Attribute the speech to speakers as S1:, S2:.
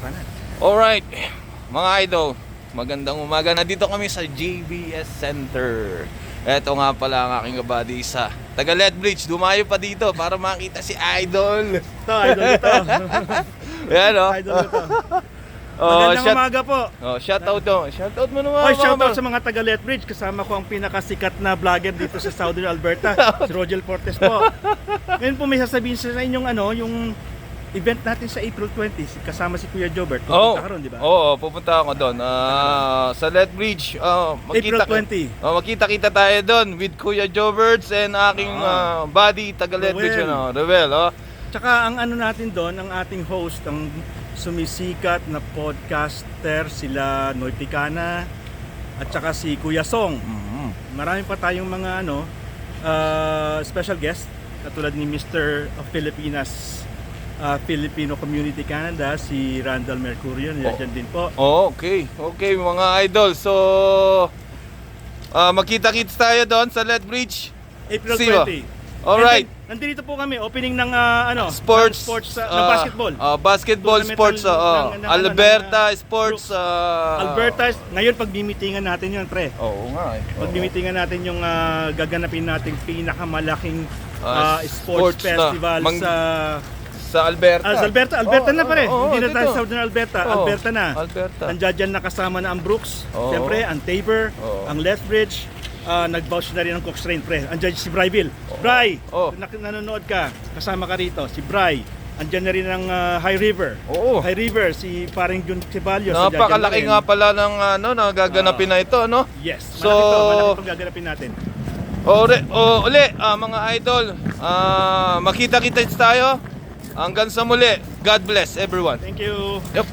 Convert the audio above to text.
S1: Katotohanan.
S2: Alright, mga idol, magandang umaga. Nandito kami sa JBS Center. Eto nga pala ang aking kabady sa taga Lethbridge. Dumayo pa dito para makita si Idol.
S1: Ito, idol ko to.
S2: Yan o.
S1: Idol ko to. Magandang umaga po.
S2: Shoutout to. Shoutout mo naman.
S1: Oy, shoutout sa mga taga Lethbridge. Kasama ko ang pinakasikat na vlogger dito sa Southern Alberta, si Rogel Fortes po. Ngayon po may sasabihin sa inyong yung event natin sa April 20, kasama si Kuya Jobert. Pupunta ka ron, di ba?
S2: Oo, pupunta ako doon. Sa Lethbridge.
S1: April 20.
S2: Magkita-kita tayo doon with Kuya Joberts and aking buddy taga Lethbridge. Rewel.
S1: Tsaka ang natin doon, ang ating host, ang sumisikat na podcaster, sila Noy Picana at tsaka si Kuya Song. Marami pa tayong mga special guest katulad ni Mr. of Filipinas, Filipino Community Canada, si Randall Mercurio, nandiyan din po.
S2: Okay mga idol. So magkita-kits tayo doon sa Lethbridge
S1: April
S2: See you.
S1: 20.
S2: Alright.
S1: Nandito po kami, opening ng
S2: Sports,
S1: ng basketball.
S2: Basketball sports, Alberta Sports.
S1: Alberta, ngayon pagmimitingan natin yun, pre.
S2: Oo nga eh.
S1: Pagmimitingan natin yung gaganapin nating pinakamalaking sports
S2: sports na
S1: festival
S2: sa Alberta.
S1: Alberta na pare. Hindi na tayo
S2: dito.
S1: Southern Alberta, Alberta na.
S2: Alberta.
S1: Andiyan dyan nakasama na ang Brooks,
S2: Oo.
S1: siyempre, ang Tabor,
S2: Oo.
S1: ang Lethbridge, nag-vouch na rin ang Cochrane, pre. Andiyan si Bryville. Bry,
S2: Oo.
S1: nanonood ka, kasama ka rito, si Bry. Andiyan na rin ang High River.
S2: Oo.
S1: High River, si paring Jun Ceballos.
S2: Napakalaki nga pala ng nagaganapin na ito, no?
S1: Yes,
S2: So,
S1: malaki itong gaganapin natin.
S2: Uli, mga idol, makita-kita tayo. Hanggang sa muli. God bless everyone.
S1: Thank you.
S2: Yep.